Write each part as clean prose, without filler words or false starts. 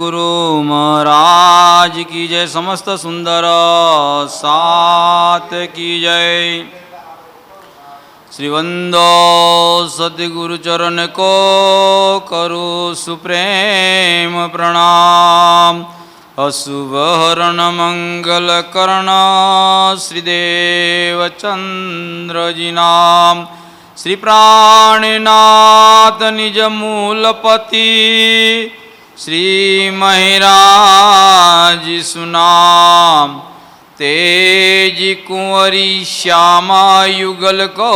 गुरु महाराज की जय। समस्त सुंदर सात की जय। श्रीवंदो सद्गुरु चरण को करो सुप्रेम प्रणाम। अशुभ हरण मंगल करण श्रीदेव चंद्र जी नाम। श्री प्राणनाथ निज मूलपति श्री महिराज सुनाम। तेज कुंवरी श्यामा युगल को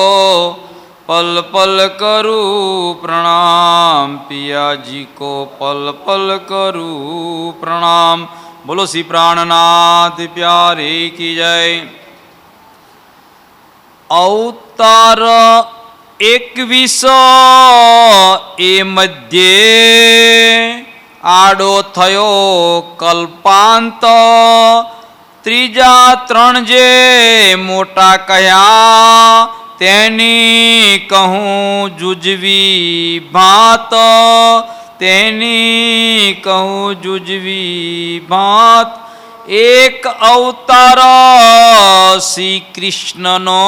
पल पल करूँ प्रणाम। पिया जी को पल पल करूँ प्रणाम। बोलो श्री प्राणनाथ प्यारे की जय। अवतार 21 ए मध्य आडो थयो कल्पांत। त्रीजा त्रण जे मोटा कया तेनी कहूँ जुजवी भात। तेनी कहूँ जुजवी भात। एक अवतार श्री कृष्ण नो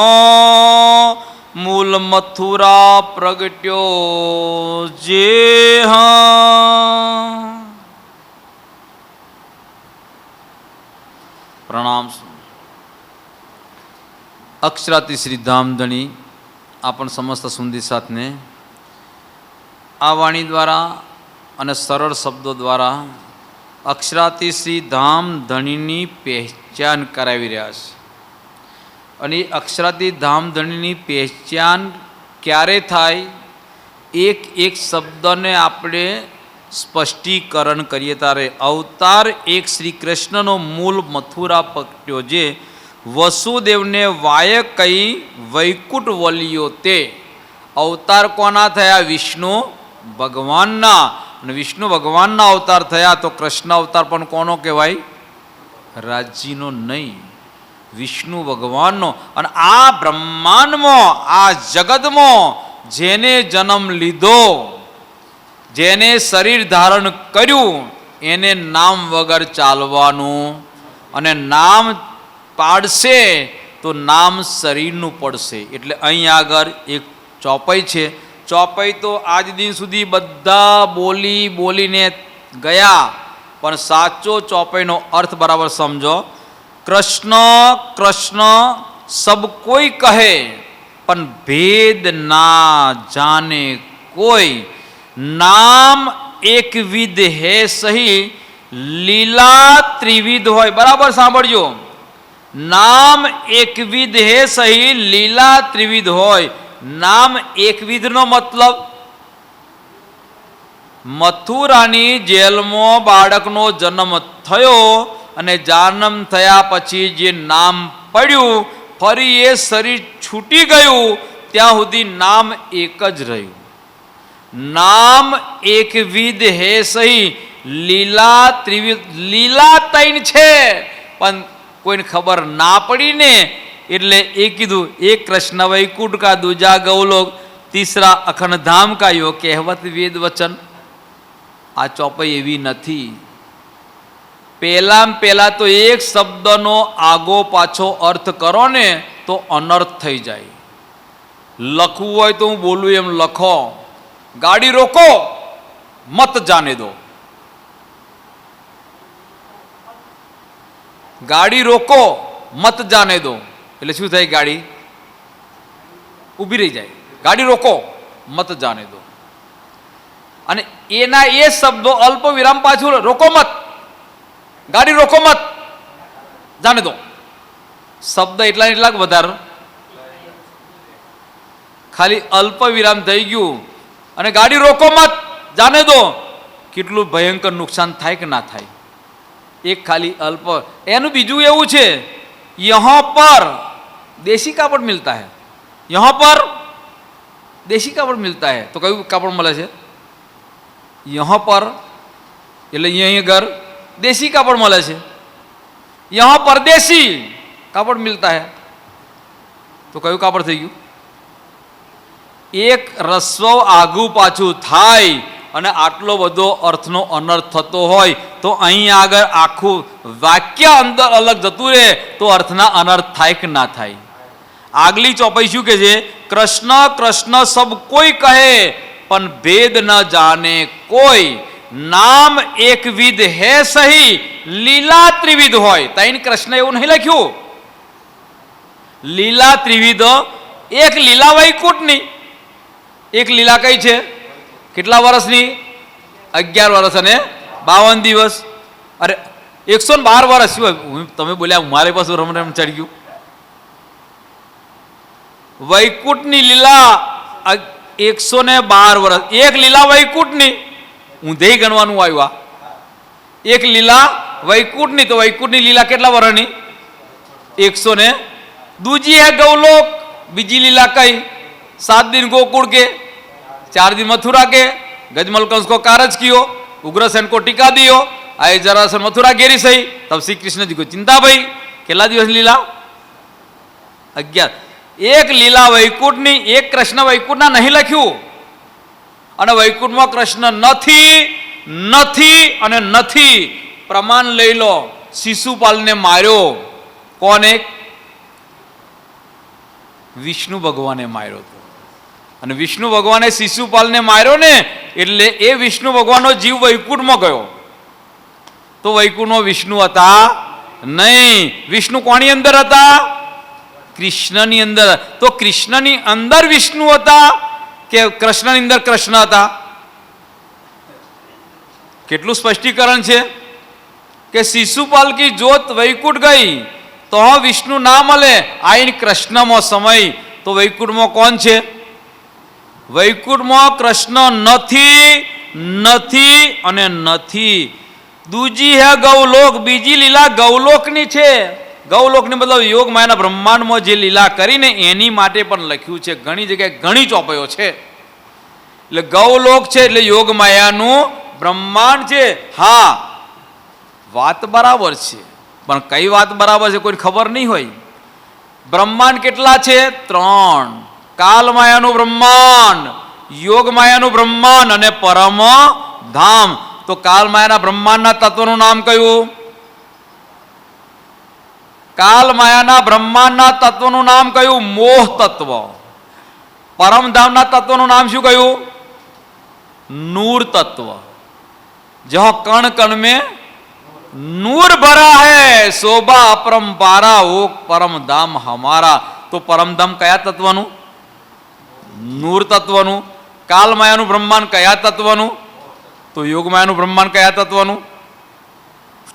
मूल मथुरा प्रगट्यो जे हाँ। प्रणाम। अक्षराती श्री धामधनी आपण समस्त सुंदी साथ ने आ वाणी द्वारा अने सरल शब्दों द्वारा अक्षराती श्री धामधनी पहचान करावी रह्या छे। અને અક્ષરાતી ધામધણીની પહેચાન ક્યારે થાય? એક શબ્દને આપણે સ્પષ્ટીકરણ કરીએ ત્યારે અવતાર એક શ્રી કૃષ્ણનો મૂળ મથુરા પકટ્યો જે વસુદેવને વાય કહી વૈકુંઠ વલ્યો તે અવતાર કોના થયા? વિષ્ણુ ભગવાનના। અને વિષ્ણુ ભગવાનના અવતાર થયા તો કૃષ્ણ અવતાર પણ કોનો કહેવાય? રાજીનો નહીં, विष्णु भगवान। और आ ब्रह्मांड में आ जगत में जेने जन्म लीधो, जेने शरीर धारण कर्यु एने नाम वगर चालवानुं। अने नाम पाड़शे तो नाम शरीरनुं पड़शे। एटले अहीं आगळ एक चौपाई छे। चौपाई तो आज दिन सुधी बधा बोली बोलीने गया, पण साचो चौपाईनो अर्थ बराबर समझो। कृष्ण कृष्ण सब कोई कहे पण भेद ना जाने कोई। नाम एक विध है सही लीला त्रिविध होय। बराबर सांभळजो। नाम एक विध है सही लीला त्रिविध होय। नाम एक विध नो मतलब मथुरानी जेल में बाळकनो जन्म थयो અને જન્મ થયા પછી જે નામ પડ્યું ફરી એ શરીર છૂટી ગયું ત્યાં સુધી નામ એક જ રહ્યું। નામ એક વિધ હે સહી લીલા ત્રિવિધ। લીલા તૈન છે પણ કોઈને ખબર ના પડી ને એટલે એ કીધું એક કૃષ્ણ વૈકુંઠ કા दूजा गौलोक तीसरा अखंड धाम का यो કહેવત વેદ વચન। આ ચોપાઈ એવી નથી। पहला तो एक शब्दनो आगो पाछो अर्थ करो ने तो अनर्थ थई जाए। लखवू होय तो हूँ बोलूँ एम लखो। गाड़ी रोको मत जाने दो। गाड़ी रोको मत जाने दो એટલે શું થાય? गाड़ी ઊભી રહી જાય। गाड़ी रोको मत जाने दो। અને એના એ શબ્દો અલ્પ વિરામ પાછું રોકો મત, गाड़ी रोको मत जाने दो। शब्द एटला एटला वधार खाली अल्प विराम थई गयुं अने गाड़ी रोको मत जाने दो। केटलुं भयंकर नुकसान थाय के ना थाय? एक खाली अल्प। एनुं बीजुं एवुं छे यहाँ पर देशी कापड़ मिलता है, यहाँ पर देशी कापड़ मिलता है। तो कયું कापड़ मळे छे? यहाँ पर એટલે અહીં घर देशी कापड़ मळे छे। यहाँ परदेशी कापड़ मिलता है तो कયું कापड़ थई गयुं? एक रस्व आगू पाछू थाय અને આટલો બધો અર્થનો અનર્થ થતો હોય તો અહીં આગળ આખું વાક્ય અંદર અલગ જતું રહે તો અર્થના અનર્થ થાય કે ના થાય? આગલી ચોપાઈ શું કે છે? કૃષ્ણ કૃષ્ણ સબ કોઈ કહે પણ ભેદ ન જાને કોઈ, નામ એકવિધ હે સહી લીલા ત્રિવિધ હોય. તૈન કૃષ્ણ એવું નહીં લખ્યું. લીલા ત્રિવિધ, એક લીલા વૈકુંઠની, એક લીલા કઈ છે? કેટલા વર્ષની? 11 વર્ષ અને 52 દિવસ. અરે 112 વર્ષ. તમે બોલ્યા મારે પાછું રમ ચડી ગયું. વૈકુંઠની લીલા 112 વર્ષ. એક લીલા વૈકુંઠની ઊંધે ગણવાનું આવ્યું. એક લીલા વૈકુંઠની, તો વૈકુંઠની લીલા કેટલા વર્ષની? 100 ને दूजी है गौलोक. बीजी लीला कई? 7 दिन गोकुल के, 4 दिन मथुरा के. गजमल कंस को कारज कियो, उग्रसेन को टीका दियो, आए जरासन मथुरा घेरी सही, तब श्री कृष्ण जी को चिंता भई. केला दिवस लीला? 11. एक लीला वैकुंठनी, एक कृष्ण वैकुंठना नहीं लख्યું. અને વૈકુંઠમાં કૃષ્ણ નથી નથી અને નથી. પ્રમાણ લઈ લો. શિશુપાલને માર્યો કોને? વિષ્ણુ ભગવાને માર્યો હતો. અને વિષ્ણુ ભગવાને શિશુપાલને માર્યો ને એટલે એ વિષ્ણુ ભગવાનનો જીવ વૈકુંઠમાં ગયો. તો વૈકુંઠમાં વિષ્ણુ હતા નહીં. વિષ્ણુ કોની અંદર હતા? કૃષ્ણની અંદર. તો કૃષ્ણની અંદર વિષ્ણુ હતા કે કૃષ્ણની અંદર કૃષ્ણ હતા? કેટલું સ્પષ્ટીકરણ છે કે શિશુપાલ કી જોત વૈકુંઠ ગઈ તો વિષ્ણુ ના મળે. આઈને કૃષ્ણમાં સમય. તો વૈકુંઠમાં કોણ છે? વૈકુંઠમાં કૃષ્ણ નથી નથી અને નથી. દૂજી હે ગૌલોક. બીજી લીલા ગૌલોકની છે. ગૌલોકની મતલબ યોગ માયાના બ્રહ્માંડમાં જે લીલા કરીને એની માટે પણ લખ્યું છે. ઘણી જગ્યાએ ઘણી ચોપાઈઓ છે. એટલે ગૌલોક છે એટલે યોગ માયાનું બ્રહ્માંડ છે. હા, વાત બરાબર છે, પણ કઈ વાત બરાબર છે કોઈ ખબર નહીં હોય. બ્રહ્માંડ કેટલા છે? 3. કાલ માયાનું બ્રહ્માંડ, યોગ માયાનું બ્રહ્માંડ અને પરમ ધામ. તો કાલ માયાના બ્રહ્માંડના તત્વનું નામ કયું? કાલ માયાના બ્રહ્માંડના તત્વનું નામ કયું? મોહ તત્વ. પરમધામના તત્વનું નામ શું કયું? नूर तत्व. जहां कण कण में नूर भरा है शोभा अपरंपारा वो परम धाम हमारा. तो परम धाम कया तत्वનું? नूर तत्वનું. काल मायाનું બ્રહ્માંડ કયા તત્વનું? તો યોગ માયાનું બ્રહ્માંડ કયા તત્વનું?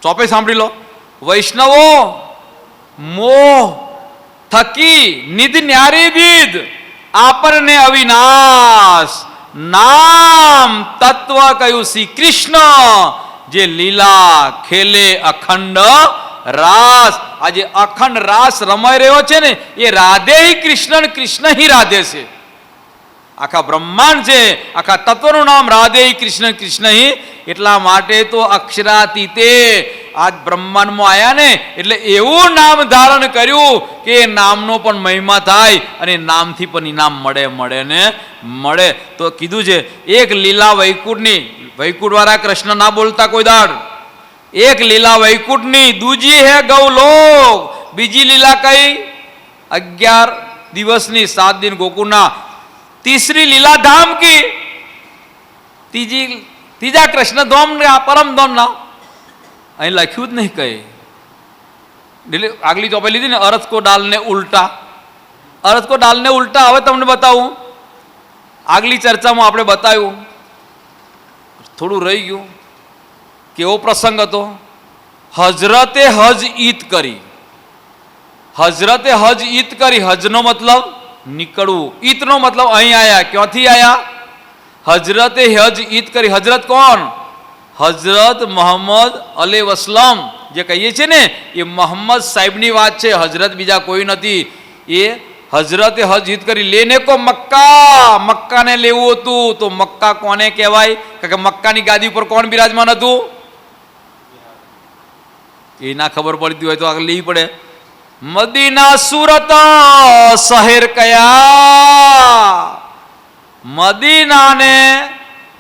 ચોપે સાંભળી લો. વૈષ્ણવો મોહ થકી નિધ ન્યારી વિદ આપણને અવિનાશ નામ તત્વ કયું? શ્રી કૃષ્ણ જે લીલા ખેલે અખંડ રાસ. આજે અખંડ રાસ રમાઈ રહ્યો છે ને એ રાધે હિ કૃષ્ણ, કૃષ્ણ હિ રાધે છે. આખા બ્રહ્માંડ છે, આખા તત્વનું નામ રાધે હિ કૃષ્ણ, કૃષ્ણ હિ. એટલા માટે તો અક્ષરાતીતે આજ બ્રહ્માંડમાં આવ્યા ને એટલે એવું નામ ધારણ કર્યું કે એ નામનો પણ મહિમા થાય અને નામથી પણ ઇનામ મળે મળે ને મળે. તો કીધું છે એક લીલા વૈકુંઠની. વૈકુંઠ વાળા કૃષ્ણ ના બોલતા કોઈ દાડ. એક લીલા વૈકુંઠની. દૂજી હે ગૌલોક. બીજી લીલા કઈ? 11 દિવસની, 7 દિન ગોકુળના. तीसरी लीला धाम की. तीजा कृष्ण धाम ने परम धाम ना અહીં લખ્યું જ નહીં કઈ. આગલી ચોપે લીધી ને અર્થ કો ડાલને ઉલ્ટા. અર્થ કો ડાલને ઉલ્ટા હવે તમને બતાવું. આગલી ચર્ચામાં આપણે બતાવ્યું, થોડું રહી ગયું. કેવો પ્રસંગ હતો? હજરતે હજ ઈદ કરી. હજરતે હજ ઈદ કરી. હજનો મતલબ નીકળવું, ઈદનો મતલબ અહીં આયા. ક્યાંથી આયા? હજરતે હજ ઈદ કરી. હજરત કોણ? હજરત મોહમ્મદ અલે વસલમ જે કહીએ છીએ ને એ મોહમ્મદ સાહેબની વાત છે. હજરત બીજા કોઈ નથી. એ હજરતે હજ ઈદ કરી. લેને કો મક્કા. મક્કાને લેવું હતું. તો મક્કા કોને કહેવાય? કારણ કે મક્કાની ગાદી ઉપર કોણ બિરાજમાન હતું? એ ના ખબર પડતી હોય તો આગળ લેવી પડે. મદીના સુરત શહેર કયા? મદીના ને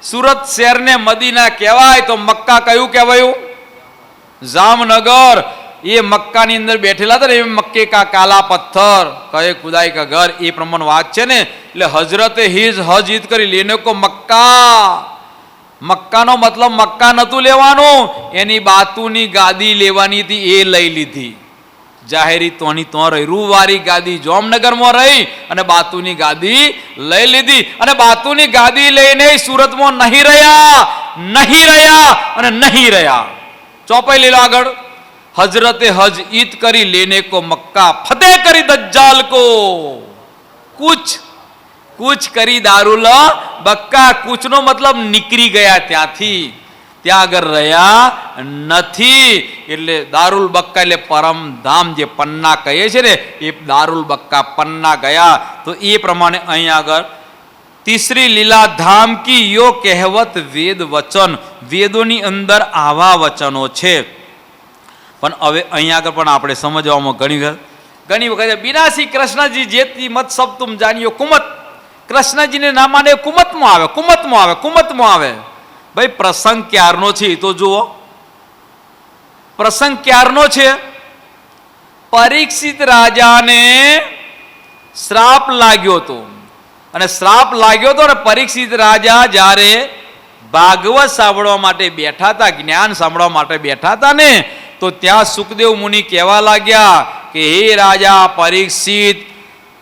સુરત શહેરને મદીના કહેવાય તો મક્કા કયું કહેવાયું? જામનગર. એ મક્કાની અંદર બેઠેલા હતા ને, એ મક્કે કા કાલા પથ્થર કહે ખુદાઈ કા ઘર, એ પ્રમાણે વાત છે ને. એટલે હજરતે હજ ઈદ કરી લેને કો મક્કા. મક્કાનો મતલબ મક્કા નતું લેવાનું, એની બાતુની ગાદી લેવાની હતી, એ લઈ લીધી. જાહેરી તોની તો રહી, રૂવારી ગાદી જામનગરમાં રહી અને બાતુની ગાદી લઈ લીધી. અને બાતુની ગાદી લઈને સુરતમાં નહીં રહ્યા અને નહીં રહ્યા. ચોપાઈ લેલો આગળ. હજરતે હજ ઈદ કરી લેને કો મક્કા, ફતેહ કરી દજ્જાલ કો. કુછ કરી દારૂલ બક્કા. કુછનો મતલબ નીકળી ગયા ત્યાંથી, ત્યાં આગળ રહ્યા નથી. એટલે દારૂલ બક્કા એટલે પરમધામ, જે પન્ના કહે છે ને, એ દારૂલ બક્કા પન્ના ગયા. તો એ પ્રમાણે અહીં આગળ તીસરી લીલા ધામ કી યો કહેવત વેદ વચન, વેદોની અંદર આવા વચનો છે. પણ હવે અહીં આગળ પણ આપણે સમજવામાં ઘણી વખત બિનાસી કૃષ્ણજી જેતી મત સબ તુમ જાણ્યો કુમત. કૃષ્ણજીને ના માને કુમતમાં આવે. ભાઈ પ્રસંગ ક્યારનો છે તો જુઓ. પ્રસંગ ક્યારનો છે? પરીક્ષિત રાજાને શ્રાપ લાગ્યો હતો, અને શ્રાપ લાગ્યો હતો ને પરીક્ષિત રાજા જ્યારે ભાગવત સાંભળવા માટે બેઠા હતા, જ્ઞાન સાંભળવા માટે બેઠા હતા ને, તો ત્યાં સુખદેવ મુનિ કહેવા લાગ્યા કે હે રાજા પરીક્ષિત,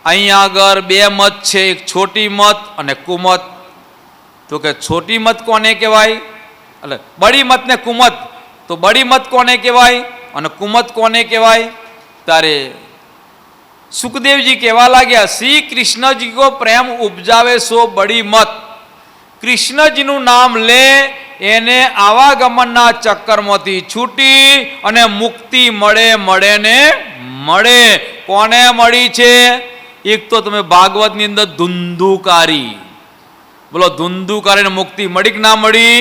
અહીંયા આગળ બે મત છે, એક છોટી મત અને કુમત. તો કે છોટી મત કોને કહેવાય? એટલે બડી મત ને કુમત. તો બડી મત કોને કહેવાય અને કુમત કોને કહેવાય? તારે સુખદેવજી કહેવા લાગ્યા શ્રી કૃષ્ણજી કો પ્રેમ ઉપજાવે સો બડી મત. કૃષ્ણજીનું નામ લે, એને આવાગમનના ચક્કરમાંથી છૂટી અને મુક્તિ મળે. કોને મળી છે? એક તો તમે ભાગવતની અંદર ધુંધુકારી, બોલો ધુંધુકારીને મુક્તિ મળી કે ના મળી?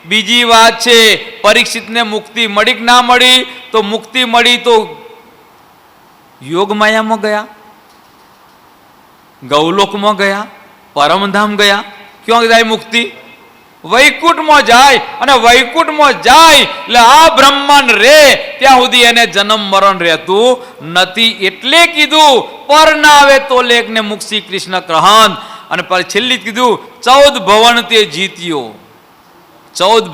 બીજી વાત છે પરીક્ષિતને મુક્તિ મળી કે ના મળી? તો મુક્તિ મળી તો યોગ માયામાં ગયા, ગૌલોકમાં ગયા, પરમધામ ગયા. ક્યાં જાય મુક્તિ? વૈકુંઠમાં જાય. અને વૈકુંઠમાં જાય એટલે આ બ્રહ્માંડ રે ત્યાં સુધી એને જન્મ મરણ રહેતું નથી. એટલે કીધું પર ના આવે તો લેખને મુક્તિ કૃષ્ણ ગ્રહણ. અને છેલ્લી કીધું 14 ભવન તે જીત્યો. 14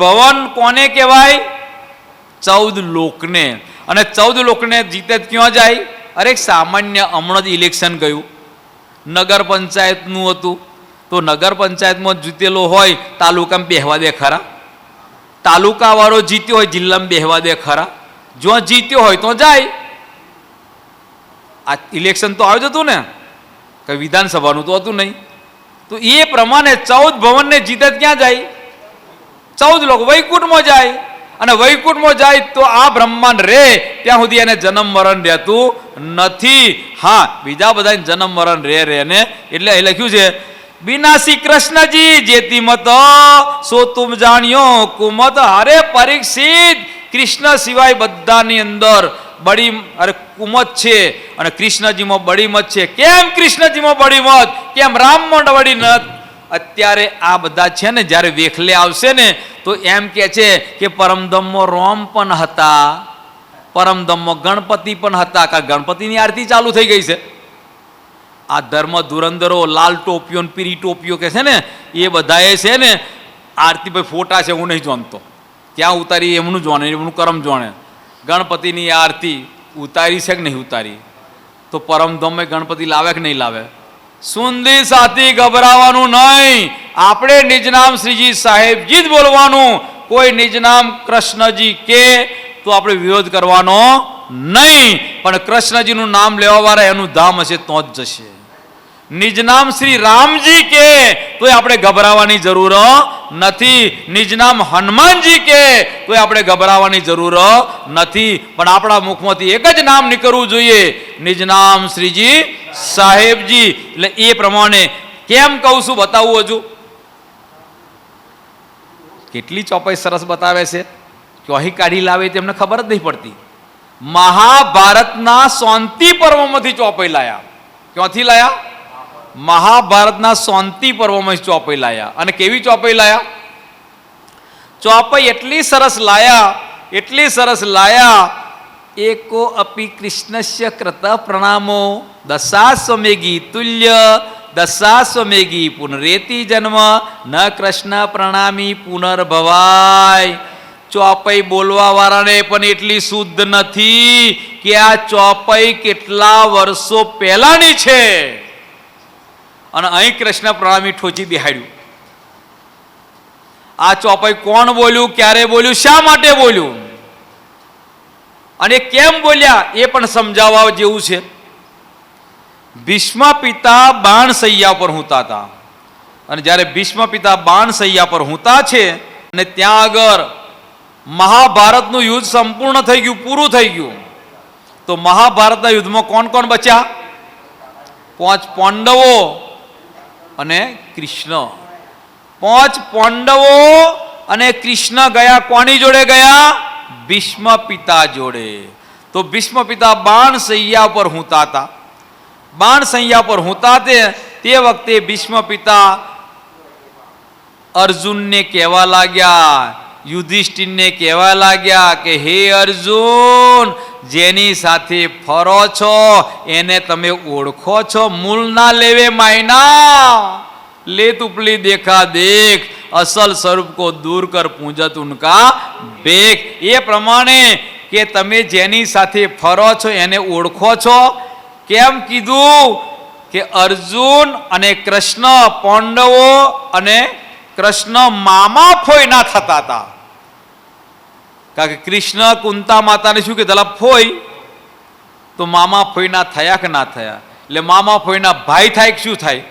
ભવન કોને કહેવાય? 14 લોકને. અને 14 લોકને જીતે ક્યાં જાય? અરે સામાન્ય હમણાં જ ઇલેક્શન ગયું, નગર પંચાયતનું હતું. તો નગર પંચાયતમાં જીતેલો હોય તાલુકામાં બેહવા દે ખરા? તાલુકા વાળો જીત્યો હોય જિલ્લામાં બેહવા દે ખરા? જો જીત્યો હોય તો જાય. આ ઇલેક્શન તો આવ્યું હતું ને, કઈ વિધાનસભાનું તો હતું નહીં. તો એ પ્રમાણે 14 ભવનને જીતે ક્યાં જાય? 14 લોકો વૈકુંઠમાં જાય. અને વૈકુંઠમાં જાય તો આ બ્રહ્માંડ રે ત્યાં સુધી એને જન્મ મરણ રહેતું નથી. હા, બીજા બધા જન્મ મરણ રે ને. એટલે એ લખ્યું છે વિનાશી કૃષ્ણજી જેતી મત સો તુમ જાણ્યો કુમત. અરે પરીક્ષિત, કૃષ્ણ સિવાય બધાની અંદર બડી કુમત છે અને કૃષ્ણજીમાં બડી મત છે. કેમ કૃષ્ણજીમાં બડી મત? કેમ રામમાં બડી મત? અત્યારે આ બધા છે ને, જ્યારે વેખલે આવશે ને તો એમ કે છે કે પરમધામમાં રોમ પણ હતા, પરમધામમાં ગણપતિ પણ હતા. કારણ ગણપતિની આરતી ચાલુ થઈ ગઈ છે. આ ધર્મ ધુરંધરો લાલ ટોપીઓ પીરી ટોપીઓ કે છે ને, એ બધાએ છે ને આરતી ભાઈ ફોટા છે હું નહીં જાણતો, ક્યાં ઉતારી એમનું જાણે, એમનું કરમ જાણે. ગણપતિની આરતી ઉતારી છે કે નહીં ઉતારી? તો પરમધામે ગણપતિ લાવે કે નહીં લાવે? સુંદી સાથી ગભરાવાનું નહીં. આપણે નિજનામ શ્રીજી સાહેબજી જ બોલવાનું. કોઈ નિજનામ કૃષ્ણજી કે તો આપણે વિરોધ કરવાનો નહીં. પણ કૃષ્ણજીનું નામ લેવા વાળા એનું ધામ હશે તો જ જશે. નિજનામ શ્રી રામજી કે તો આપણે ગભરાવાની જરૂર નથી. નિજનામ હનુમાનજી કે તો આપણે ગભરાવાની જરૂર નથી. પણ આપણા મુખમાંથી એક જ નામ નીકળવું જોઈએ, નિજનામ શ્રીજી સાહેબજી. એટલે એ પ્રમાણે કેમ કહું છું બતાવું. હજુ કેટલી ચોપાઈ સરસ બતાવે છે. ક્યાંથી કાઢી લાવે તેમને ખબર જ નહીં પડતી. મહાભારતના શાંતિ પર્વમાંથી ચોપાઈ લાયા. ક્યાંથી લાયા? મહાભારતના શાંતિ પર્વમાં ચોપાઈ લાયા. અને કેવી ચોપાઈ લાયા? ચોપાઈ એટલી સરસ લાયા, એકો અપી કૃષ્ણસ્ય કૃત પ્રણામો દશાશ્વમેઘી તુલ્ય દશાશ્વમેઘી પુનરેતિ જન્મ ન કૃષ્ણ પ્રણામી પુનર્ભવાય. ચોપાઈ બોલવા વાળાને પણ એટલી શુદ્ધ નથી કે આ ચોપાઈ કેટલા વર્ષો પહેલાની છે, અને અહીં કૃષ્ણ પ્રણામી ઠોચી બેહાડ્યું. આ ચોપાઈ કોણ બોલ્યું, ક્યારે બોલ્યું, શા માટે બોલ્યું અને કેમ બોલ્યા એ પણ સમજાવવા જેવું છે. ભીષ્મ પિતા બાણસૈયા પર હુંતા હતા, અને જ્યારે ભીષ્મ પિતા બાણસૈયા પર હુંતા છે અને ત્યાં આગળ મહાભારતનું યુદ્ધ સંપૂર્ણ થઈ ગયું, પૂરું થઈ ગયું, તો મહાભારતના યુદ્ધમાં કોણ કોણ બચ્યા? 5 પાંડવો અને કૃષ્ણ. 5 પાંડવો અને કૃષ્ણ ગયા કોની જોડે ગયા? ભીષ્મ પિતા જોડે. તો ભીષ્મ પિતા બાણસૈયા પર હુંતા હતા. બાણસૈયા પર હુંતા તે વખતે ભીષ્મ પિતા અર્જુનને કહેવા લાગ્યા, યુધિષ્ઠિરને કહેવા લાગ્યા કે હે અર્જુન, જેની સાથે ફરો છો એને તમે ઓળખો છો? મૂળ ના લેવે માયના, લેત ઉપલી દેખા દેખ, અસલ સ્વરૂપ કો દૂર કર પૂંજત ઉનકા બેખ. એ પ્રમાણે કે તમે જેની સાથે ફરો છો એને ઓળખો છો. કેમ કીધું? કે અર્જુન અને કૃષ્ણ, પાંડવો અને કૃષ્ણ મામા ફોઈ ના થતા હતા. કારણ કે કૃષ્ણ કુંતા માતાને શું કીધું? ફોઈ. તો મામા ફોઈના થયા કે ના થયા? એટલે મામા ફોઈના ભાઈ થાય કે શું થાય?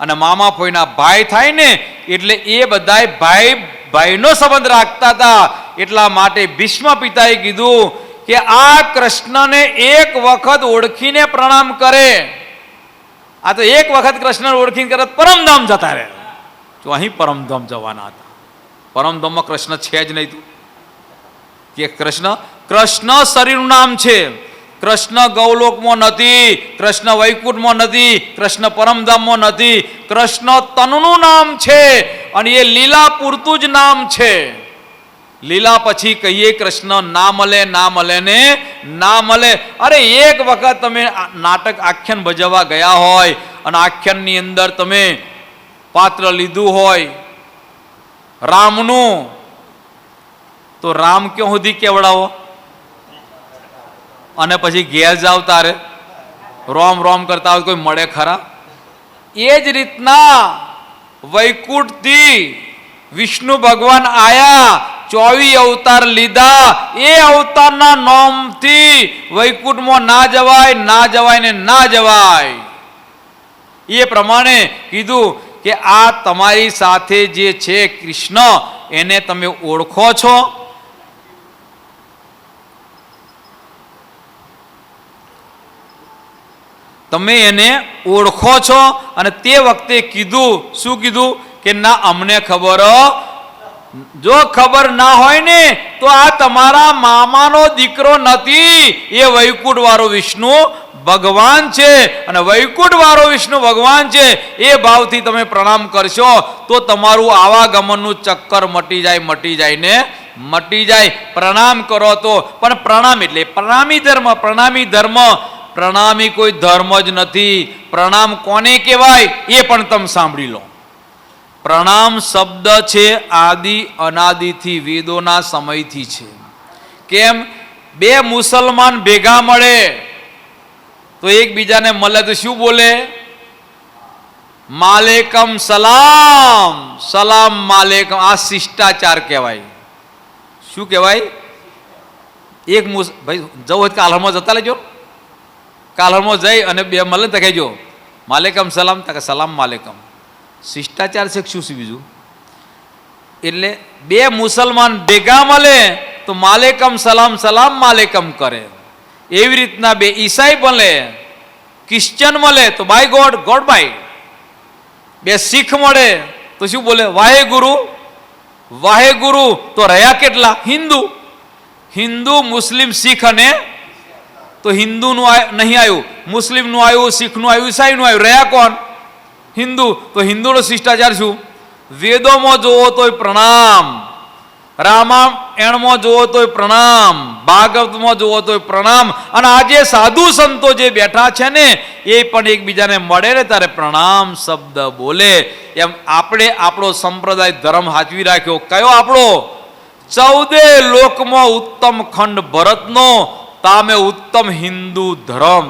અને મામા ફોઈના ભાઈ થાય ને, એટલે એ બધાય ભાઈ ભાઈનો સંબંધ રાખતા હતા. એટલા માટે ભીષ્મ પિતાએ કીધું કે આ કૃષ્ણને એક વખત ઓળખીને પ્રણામ કરે. આ તો એક વખત કૃષ્ણને ઓળખીને કરે પરમધામ જતા રહે. તો અહીં પરમધામ જવાના હતા. પરમધામમાં કૃષ્ણ છે જ નહીં. તું કે કૃષ્ણ શરીરનું નામ છે. કૃષ્ણ ગૌલોકમાં નથી, કૃષ્ણ વૈકુંઠમાં નથી, કૃષ્ણ પરમધામમાં નથી. કૃષ્ણ તનનું નામ છે, અને એ લીલા પૂરતું જ નામ છે. લીલા પછી કહીએ કૃષ્ણ ના મળે, ના મળે ને ના મળે. અરે એક વખત તમે નાટક આખ્યાન ભજવવા ગયા હોય અને આખ્યાનની અંદર તમે પાત્ર લીધું હોય રામનું, તો રામ ક્યાં સુધી કેવડાવો અને પછી ઘેર જાવ તારે રોમ રોમ કરતા હોય કોઈ મળે ખરા? એ જ રીતના વૈકુંઠથી વિષ્ણુ ભગવાન આયા, 24 અવતાર લીધા. એ અવતારના નામથી વૈકુંઠમાં ના જવાય, ના જવાય ને ના જવાય. એ પ્રમાણે કીધું કે આ તમારી સાથે જે છે કૃષ્ણ, એને તમે ઓળખો છો? તમે એને ઓળખો છો? અને તે વખતે કીધું, શું કીધું? કે ના, અમને ખબર. જો ખબર ના હોય ને તો આ તમારા મામાનો દીકરો નથી, એ વૈકુંઠ વાળો વિષ્ણુ ભગવાન છે. અને વૈકુંઠ વાળો વિષ્ણુ ભગવાન છે એ ભાવથી તમે પ્રણામ કરશો તો તમારું આવાગમનનું ચક્કર મટી જાય ને મટી જાય. પ્રણામ કરો તો. પણ પ્રણામ એટલે પ્રણામી ધર્મ. પ્રણામી ધર્મ, પ્રણામી કોઈ ધર્મ જ નથી. પ્રણામ કોને કહેવાય એ પણ તમે સાંભળી લો. પ્રણામ શબ્દ છે આદિ અનાદિથી, વેદોના સમયથી છે. કેમ? 2 મુસલમાન ભેગા મળે તો એકબીજાને મળે તો શું બોલે? માલેકમ સલામ, સલામ માલેકમ. આ શિષ્ટાચાર કહેવાય. શું કહેવાય? એક ભાઈ જવું હોય કાલહરમાં જતા લેજો. કાલહરમાં જઈ અને 2 મળે તો કહેજો માલેકમ સલામ, તકે સલામ માલેકમ. શિષ્ટાચાર છે શું છે બીજું? એટલે 2 મુસલમાન ભેગા મળે તો માલેકમ સલામ, સલામ માલેકમ કરે. એવી રીતના 2 ઈસાઈ મળે, ક્રિશ્ચન મળે તો બાય ગોડ, ગોડ બાય. 2 શીખ મળે તો શું બોલે? વાહેગુરુ, વાહેગુરુ. તો રહ્યા કેટલા? હિન્દુ. હિન્દુ, મુસ્લિમ, શીખ. અને તો હિન્દુનું નહીં આવ્યું, મુસ્લિમનું આવ્યું, શીખનું આવ્યું, ઈસાઈનું આવ્યું. રહ્યા કોણ? હિન્દુ. તો હિન્દુનો શિષ્ટાચાર શું? વેદોમાં જોવો તોય પ્રણામ, રામાયણમાં જોવો તોય પ્રણામ, ભાગવતમાં જોવો તોય પ્રણામ. અને આજે સાધુ સંતો જે બેઠા છે ને એ પણ એકબીજાને મળે ને ત્યારે પ્રણામ શબ્દ બોલે. એમ આપણે આપણો સંપ્રદાય ધર્મ હાચવી રાખ્યો. કયો આપણો? 14 લોકમાં ઉત્તમ ખંડ ભરતનો, તામે ઉત્તમ હિન્દુ ધર્મ.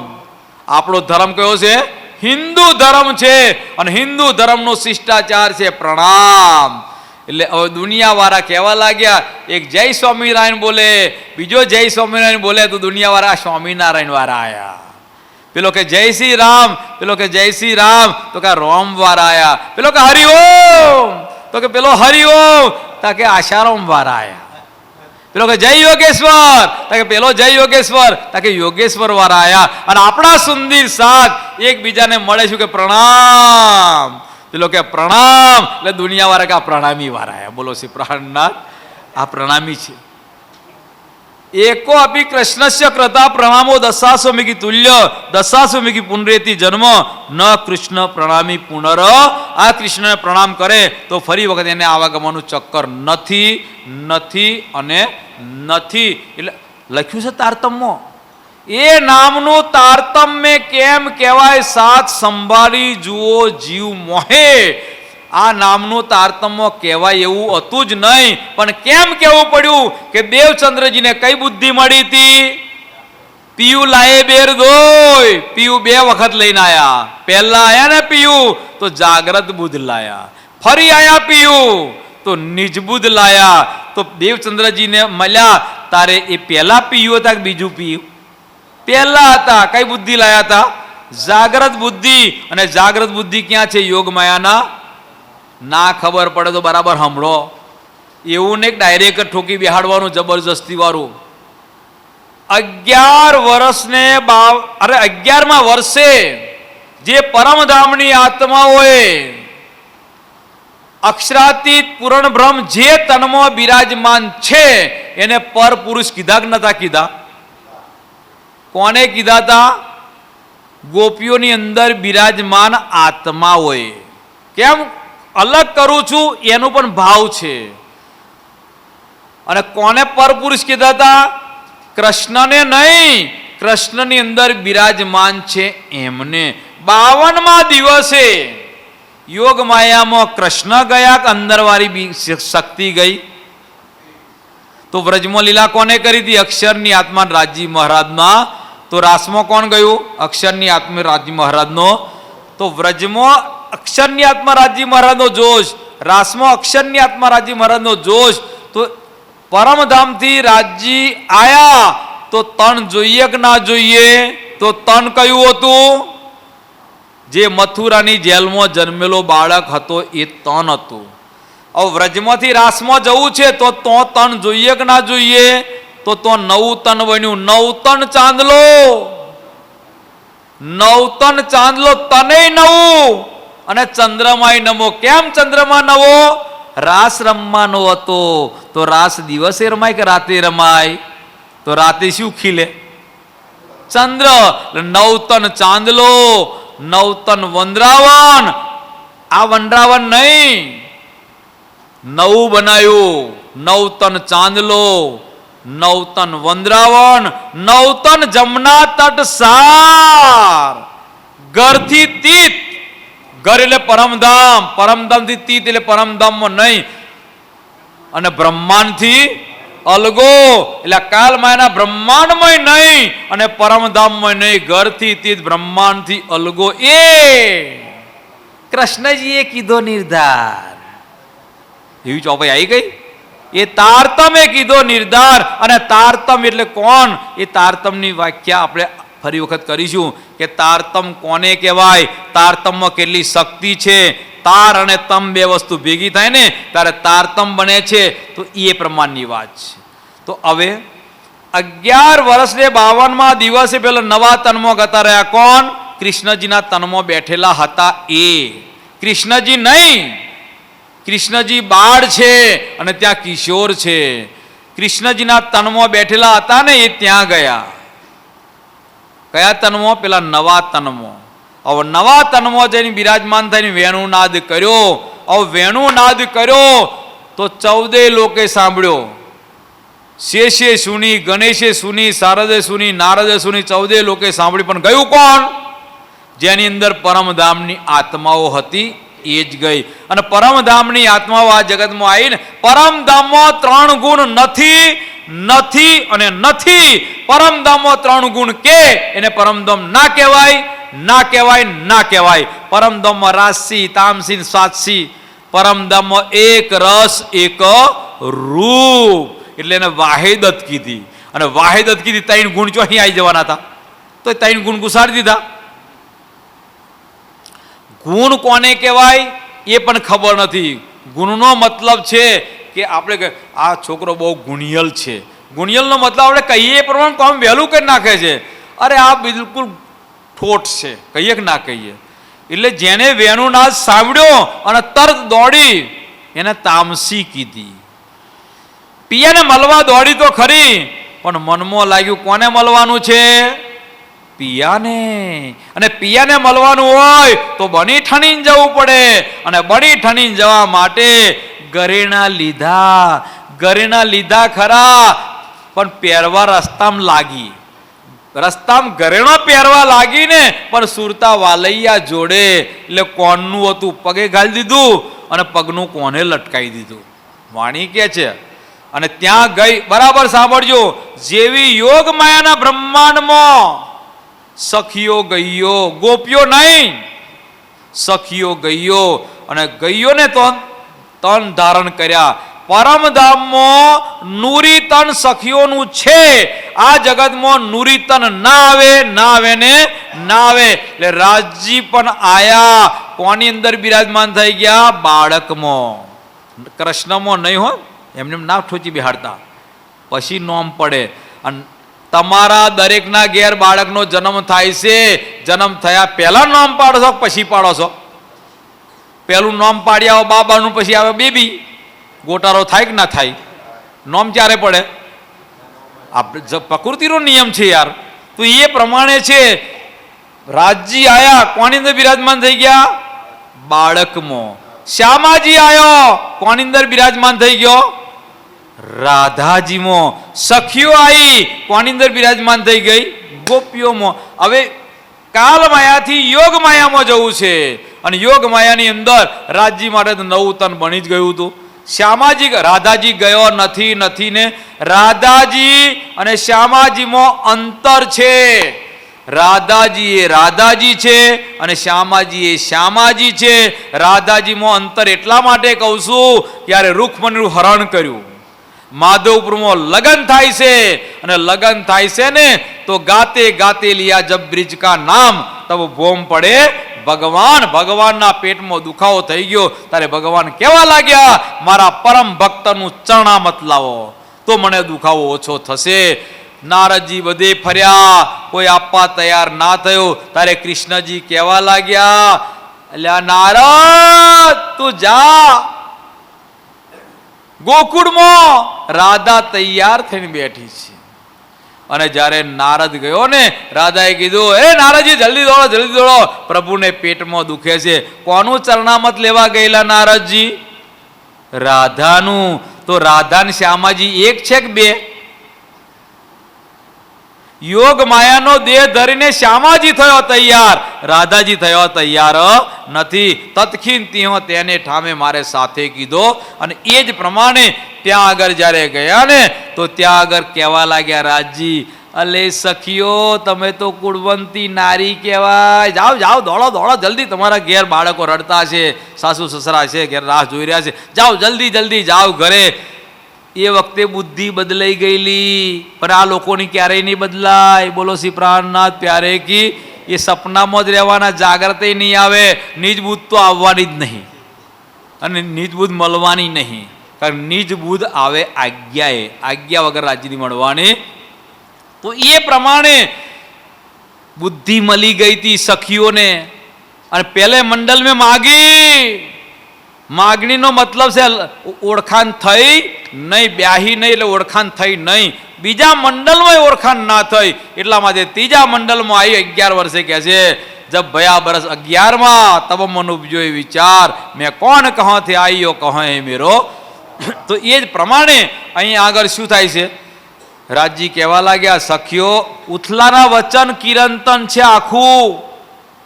આપણો ધર્મ કયો છે? હિન્દુ ધર્મ છે. અને હિન્દુ ધર્મનો શિષ્ટાચાર છે પ્રણામ. એટલે હવે દુનિયાવાળા કહેવા લાગ્યા, એક જય સ્વામિનારાયણ બોલે, બીજો જય સ્વામિનારાયણ બોલે, તો દુનિયાવાળા સ્વામિનારાયણ વાળા આયા. પેલો કે જય શ્રી રામ, પેલો કે જય શ્રી રામ, તો કે રોમ વાળા આયા. પેલો કે હરિઓમ, તો કે પેલો હરિઓમ, તો કે આશારામ વાળા આયા. પેલો કે જય યોગેશ્વર, તો કે પેલો જય યોગેશ્વર, તો કે યોગેશ્વર વાળા આયા. અને આપણા સુંદર સાથ એકબીજાને મળે શું કે પ્રણામ. પેલો કે પ્રણામ, એટલે દુનિયા વાળા કે આ પ્રણામી વાળા આયા. બોલો શ્રી પ્રાણનાથ, આ પ્રણામી છે. એકો અપી કૃષ્ણસ્ય કૃતા પ્રણામો દશાશ્વમેઘી તુલ્ય, દશાશ્વમેઘી પુનરેતિ જન્મ ન કૃષ્ણ પ્રણામી પુનર. આ કૃષ્ણને પ્રણામ કરે તો ફરી વખત એને આવાગમનનું ચક્કર નથી, નથી અને નથી. એટલે લખ્યું છે તારતમ્યમાં. એ નામનું તારતમ્ય કેમ કહેવાય? સાથ સંભાળી જુઓ જીવ મોહે. આ નામનું તારતમ્ય કહેવાય એવું હતું જ નહીં, પણ કેમ કહેવું પડ્યું? કે દેવચંદ્રજીને કઈ બુદ્ધિ મળી હતી? પીયું લાયે બેર દોય. પીયું 2 વખત લઈને આયા. પહેલા આયા ને પીયું તો જાગ્રત બુદ્ધ લાયા, ફરી આયા પીયું તો નિજ બુદ્ધ લાયા. તો દેવચંદ્રજીને મળ્યા તારે એ પહેલા પીયું હતા કે બીજું પીયું? પહેલા હતા. કઈ બુદ્ધિ લાયા હતા? જાગ્રત બુદ્ધિ. અને જાગ્રત બુદ્ધિ ક્યાં છે? યોગ માયાના. ના ખબર પડે તો બરાબર સાંભળો. એવું ને ડાયરેક્ટ ઠોકી બેહાડવાનું જબરજસ્તી વાળું. 11 વર્ષને 11મા વર્ષે જે પરમધામની આત્માઓએ અક્ષરાતીત પૂર્ણ બ્રહ્મ જે તનમાં બિરાજમાન છે એને પર પુરુષ કીધા કે નતા કીધા? કોને કીધા હતા? ગોપીઓની અંદર બિરાજમાન આત્માઓએ. કેમ અલગ કરું છું? એનું પણ ભાવ છે. અને કોને પરપુરુષ કીધા હતા? કૃષ્ણને નહીં, કૃષ્ણની અંદર બિરાજમાન છે એમને. 52મા દિવસે યોગ માયામાં કૃષ્ણ ગયા કે અંદરવાળી શક્તિ ગઈ? તો વ્રજમાં લીલા કોને કરી હતી? અક્ષરની આત્મા રાજી મહારાજમાં. તો રાસમાં કોણ ગયું? અક્ષરની આત્મા રાજી મહારાજનો. તો વ્રજમાં અક્ષરની આત્મા રાજી મહારાજનો જોશ, રાસમાં અક્ષરની આત્મા રાજી મહારાજનો જોશ. તો પરમધામથી રાજી આયા તો તન જોઈએ કે ના જોઈએ? તો તન કયું હતું? જે મથુરાની જેલમાં જન્મેલો બાળક હતો એ તન હતું. હવે વ્રજમાંથી રાસમાં જવું છે તો તન જોઈએ કે ના જોઈએ? તો 9 તન બન્યું. 9 તન ચાંદલો, 9 તન ચાંદલો, તને 9 અને ચંદ્રમાય નમો. કેમ ચંદ્રમા નવો? રાસ રમવાનો હતો. તો રાસ દિવસે રમાય કે રાતે રમાય? તો રાતે શું ખીલે? ચંદ્ર. 9 તન ચાંદલો, 9 તન વંદ્રાવન. આ વંદ્રાવન નહીં, 9 બનાવ્યું. 9 તન ચાંદલો, 9 તન વંદ્રાવન, 9 તન જમના તટ સાર. ઘરથી તીત. ઘર એટલે પરમધામ, પરમધામથી તીત એટલે પરમધામમાં નહીં. અને બ્રહ્માંડથી અલગો એટલે કાલમાયના બ્રહ્માંડમાં નહીં અને પરમધામમાં નહીં. ઘરથી તીત, બ્રહ્માંડથી અલગો. એ કૃષ્ણજીએ કીધો નિર્ધાર. એવી ચોપાઈ આવી ગઈ. એ તારતમે કીધો નિર્ધાર. અને તારતમ એટલે કોણ? એ તારતમની વ્યાખ્યા આપણે ફરી વખત કરીશું કે તારતમ કોને કહેવાય, તારતમમાં કેટલી શક્તિ છે. તાર અને તમ 2 વસ્તુ ભેગી થાય ને ત્યારે તારતમ બને છે. તો એ પ્રમાણની વાત છે. તો હવે 11 વર્ષને 52મા દિવસે પેલો નવા તનમાં ગતા રહ્યા. કોણ? કૃષ્ણજીના તનમાં બેઠેલા હતા એ. કૃષ્ણજી નહીં, કૃષ્ણજી બાળ છે અને ત્યાં કિશોર છે. કૃષ્ણજીના તનમાં બેઠેલા હતા ને એ ત્યાં ગયા. કયા તનમાં? પેલા નવા તનમાં. હવે નવા તનમાં જઈને બિરાજમાન થઈને વેણુનાદ કર્યો. હવે વેણુનાદ કર્યો તો 14 લોકે સાંભળ્યો. શેષે સુની, ગણેશે સુની, શારદે સુની, નારદે સુની, 14 લોકે સાંભળી. પણ ગયું કોણ? જેની અંદર પરમધામની આત્માઓ હતી એ જ ગઈ. અને પરમધામની આત્માઓ આ જગતમાં આવીને પરમધામમાં 3 ગુણ નથી, નથી અને નથી. પરમધામમાં 3 ગુણ કે એને પરમધામ ના કહેવાય, ના કહેવાય, ના કહેવાય. પરમધામમાં રાજસી, તામસી, સાતસી. પરમધામમાં એક રસ, એક રૂપ. એટલે એને વાહિદત કીધી. અને વાહિદત કીધી 3 ગુણ જો અહીં આવી જવાના હતા, તો 3 ગુણ ઘુસાડી દીધા. ગુણ કોને કહેવાય એ પણ ખબર નથી. ગુણનો મતલબ છે કે આપણે આ છોકરો બહુ ગુણિયલ છે. ગુણિયલનો મતલબ આપણે કહીએ એ પ્રમાણે કામ વહેલું કરી નાખે છે. અરે આ બિલકુલ ઠોઠ છે, કહીએ કે ના કહીએ. એટલે જેને વેણુનાદ સાંભળ્યો અને તરત દોડી, એને તામસી કીધી. પિયાને મળવા દોડી તો ખરી, પણ મનમાં લાગ્યું કોને મળવાનું છે? પિયાને. અને પિયાને મળવાનું હોય તો બની ઠણીને જવું પડે. અને બની ઠણીને જવા માટે ઘરેણા લીધા. ઘરેણા લીધા ખરા, પણ પહેરવા રસ્તામાં લાગી. રસ્તામાં ઘરેણો પહેરવા લાગીને પણ સુરતા વાલૈયા જોડે. એટલે કોનનું હતું પગે ઘાલી દીધું અને પગનું કોને લટકાવી દીધું. વાણી કે છે. અને ત્યાં ગઈ, બરાબર સાંભળજો, જેવી યોગ માયાના બ્રહ્માંડમાં સખીઓ ગઈયો, ગોપીઓ નહીં, સખીઓ ગઈયો. અને ગઈયોને તન ધારણ કર્યા. પરમધામમાં નૂરી તન સખીઓનું છે. આ જગતમાં નૂરી તન ના આવે, ના આવે ને ના આવે. એટલે રાજજી પણ આયા. કોની અંદર બિરાજમાન થઈ ગયા? બાળકમાં. કૃષ્ણમાં નહીં હોય, એમને ના ઠોચી બેહાડતા, પછી નોમ પડે. અને તમારા દરેકના ઘેર બાળકનો જન્મ થાય છે. જન્મ થયા પહેલા નામ પાડો છો પછી પાડો છો? પહેલું નામ પાડ્યા બાબાનું, પછી આવે બેબી. ગોટારો થાય કે ના થાય? નામ ક્યારે પડે? આપણે પ્રકૃતિનો નિયમ છે યાર. તો એ પ્રમાણે છે. રાજજી આયા, કોની અંદર બિરાજમાન થઈ ગયા? બાળકમાં. શ્યામાજી આવ્યો, કોની અંદર બિરાજમાન થઈ ગયો? રાધાજીમાં. સખીઓ આવી, કોની અંદર બિરાજમાન થઈ ગઈ? ગોપીઓમાં. હવે કાલ માયાથી યોગ માયામાં જવું છે. અને યોગ માયાની અંદર રાજજી માટે તો નવું તન બની જ ગયું હતું. શ્યામાજી, રાધાજી ગયો નથી, નથી ને. રાધાજી અને શ્યામાજીમાં અંતર છે. રાધાજી એ રાધાજી છે અને શ્યામાજી એ શ્યામાજી છે. રાધાજીમાં અંતર એટલા માટે કહું છું, ત્યારે રૂકમણીનું હરણ કર્યું. માધવપુરમાં લગન થાય છે. અને લગન થાય છે ને તો ગાતે ગાતે લિયા જબ બ્રિજ કા નામ, તબ ભોમ પડે ભગવાન. ભગવાનના પેટમાં દુખાવો થઈ ગયો ત્યારે ભગવાન કેવા લાગ્યા? મારા પરમ ભક્તનું ચરણામત લાવો તો મને દુખાવો ઓછો થશે. નારદજી બધે ફર્યા, કોઈ આપવા તૈયાર ના થયો. ત્યારે કૃષ્ણજી કહેવા લાગ્યા, એટલે નારદ તું જા ગોકુળમાં, રાધા તૈયાર થઈને બેઠી છે. અને જ્યારે નારદ ગયો ને, રાધાએ કીધું, એ નારદજી જલ્દી દોડો, જલ્દી દોડો, પ્રભુને પેટમાં દુખે છે. કોનું ચરણામત લેવા ગયેલા નારદજી? રાધાનું. તો રાધા ને શ્યામાજી એક છે કે બે? યોગ માયાનો દેહ ધરીને શ્યામાજી થયો તૈયાર, રાધાજી થયો તૈયાર નથી. તત્ખીન ત્યો તેને ઠામે મારે સાથે કીધો. અને એ જ પ્રમાણે ત્યાં આગળ જ્યારે ગયા ને તો ત્યાં આગળ કહેવા લાગ્યા રાજજી, અલે સખીઓ તમે તો કુળવંતી નારી કહેવાય. જાઓ જાઓ, દોડો દોડો જલ્દી, તમારા ઘેર બાળકો રડતા છે, સાસુ સસરા છે ઘેર રાહ જોઈ રહ્યા છે, જાઓ જલ્દી જલ્દી જાઓ ઘરે. એ વખતે બુદ્ધિ બદલાઈ ગયેલી, પણ આ લોકોની ક્યારેય નહીં બદલાય. બોલો શ્રી પ્રાણનાથ પ્યારે કી. એ સપનામાં જ રહેવાના, જાગ્રતે નહીં આવે. નિજ બુદ્ધ તો આવવાની જ નહીં અને નિજ બુદ્ધ મળવાની નહીં. કારણ નિજ બુદ્ધ આવે આજ્ઞાએ, આજ્ઞા વગર રાજ્યની મળવાની. તો એ પ્રમાણે બુદ્ધિ મળી ગઈ હતી સખીઓને. અને પહેલે મંડળ મેં માગી. માગણીનો મતલબ છે ઓળખાણ થઈ નહીં, બ્યાહી નહીં એટલે ઓળખાણ થઈ નહીં. બીજા મંડળમાં ઓળખાણ ના થઈ એટલા માટે ત્રીજા મંડળમાં આવી 11 વર્ષે કહે છે जब भया बरस 11 तब मन उपजो विचार मैं कौन कहाँ थे आईयो कहाँ है मेरो। तो ये प्रमाणे अहीं आगळ शुं थाय छे? राजी कहेवा लाग्या सखियो उथलाना वचन किरंतन छे आखू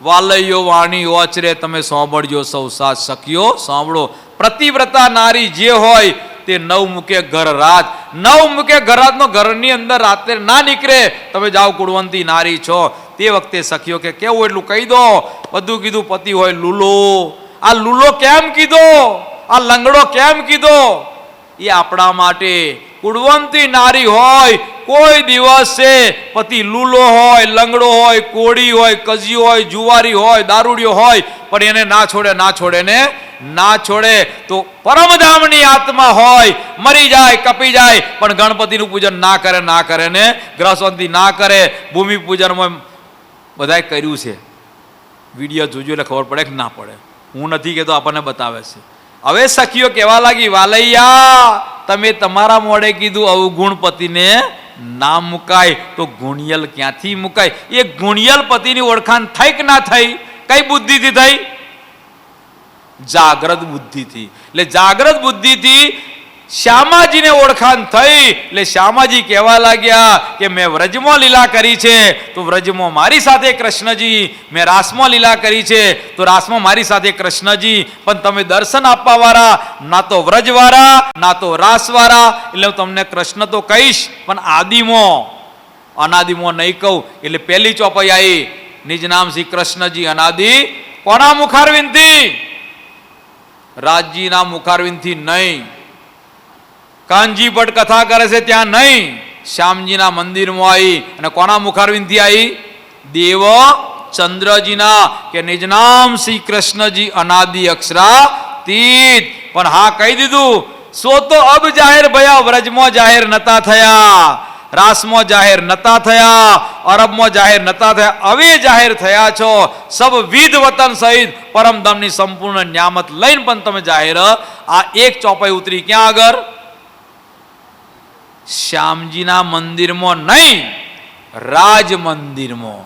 वालयो वाणी ओचरे तमे सांभळजो सौ सात सखियो सांभळो। प्रतिव्रता नारी जे होय ते नव मुके घर रात, नव मुके घर रात नो घरनी अंदर रात्रे ना निकळे। तमे जाओ कुळवंती नारी छो ते वखते सखियो के केवुं એટલું કહી દો। બધું કીધું પતિ હોય લૂલો, આ લૂલો કેમ કીધો, આ લંગડો કેમ કીધો? એ આપણા માટે કુળવંતી નારી હોય કોઈ દિવસે પતિ લૂલો હોય, લંગડો હોય, કોડી હોય, કજિયો હોય, જુવારી હોય, દારૂડિયો હોય પણ એને ના છોડે, ના છોડે ને ના છોડે। તો પરમધામની આત્મા હોય મરી જાય કપી જાય પણ ગણપતિનું પૂજન ના કરે, ના કરે ને ગ્રહશાંતિ ના કરે। ભૂમિ પૂજનમાં બધાએ કર્યું છે, વિડીયો જોજો એટલે ખબર પડે કે ના પડે। હું નથી કહેતો, આપણને બતાવે છે। હવે સખીઓ કહેવા લાગી વાલૈયા તમે તમારા મોઢે કીધું અવગુણ પતિને ના મુકાય તો ગુણિયલ ક્યાંથી મુકાય? એ ગુણિયલ પતિની ઓળખાણ થઈ કે ના થઈ? કઈ બુદ્ધિથી થઈ? જાગ્રત બુદ્ધિથી। એટલે જાગ્રત બુદ્ધિથી શ્યામાજીને ઓળખાણ થઈ। એટલે શ્યામાજી કહેવા લાગ્યા કે મેં વ્રજમાં લીલા કરી છે તો વ્રજમાં મારી સાથે કૃષ્ણજી, મેં રાસમાં લીલા કરી છે તો રાસમાં મારી સાથે કૃષ્ણજી। પણ તમે દર્શન આપવા વાળા ના તો વ્રજવાળા ના તો રાસવાળા, એટલે હું તમને કૃષ્ણ તો કહીશ પણ આદિમો અનાદિમો નહીં કહું। એટલે પહેલી ચોપાઈ આવી નિજ નામ શ્રી કૃષ્ણજી અનાદિ કોના મુખારવિંદથી? રાજજીના મુખારવિંદથી નહીં। કાનજી ભટ્ટ કથા કરે છે ત્યાં નહીં, શ્યામજીના મંદિરમાં આવી। અને કોના મુખારવિંદથી આવી? દેવ ચંદ્રજીના કે નિજ નામ શ્રી કૃષ્ણજી અનાદિ અક્ષરાતીત। પણ હા કહી દીધું સો તો અબ જાહેર ભયા વ્રજમાં જાહેર નતા થયા, રાસમાં જાહેર નતા થયા, અરબમાં જાહેર નતા થયા, હવે જાહેર થયા છો। સબ વિધ વતન સહિત પરમધામની સંપૂર્ણ ન્યામત લઈને પણ તમે જાહેર। આ એક ચોપાઈ ઉતરી ક્યાં આગળ? શ્યામજીના મંદિરમાં નહીં, રાજ મંદિરમાં।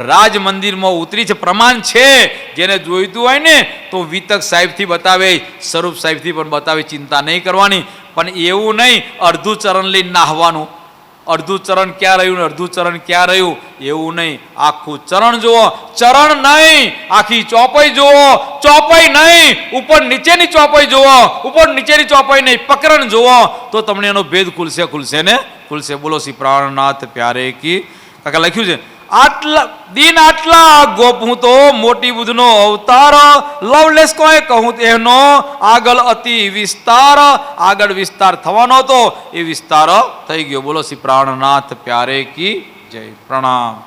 રાજ મંદિરમાં ઉતરી છે, પ્રમાણ છે। જેને જોઈતું હોય ને તો વિતક સાહેબથી બતાવે, સ્વરૂપ સાહેબથી પણ બતાવે, ચિંતા નહીં કરવાની। પણ એવું નહીં અડધું ચરણ લઈને નાહવાનું, અડધું ચરણ ક્યાં રહ્યું ને અડધું ચરણ ક્યાં રહ્યું એવું નહીં। આખું ચરણ જુઓ, ચરણ નહીં આખી ચોપાઈ જુઓ, ચોપાઈ નહીં ઉપર નીચેની ચોપાઈ જુઓ, ઉપર નીચેની ચોપાઈ નહીં પ્રકરણ જુઓ તો તમને એનો ભેદ ખુલશે, ખુલશે ને ખુલશે। બોલો શ્રી પ્રાણનાથ પ્યારે કી। કાકા લખ્યું છે આટલા દિન આટલા ગોપ હું તો મોટી બુદ્ધનો અવતાર, લવલેસ કોઈ કહું એનો આગળ અતિ વિસ્તાર। આગળ વિસ્તાર થવાનો હતો એ વિસ્તાર થઈ ગયો। બોલો શ્રી પ્રાણનાથ પ્યારે કી જય। પ્રણામ।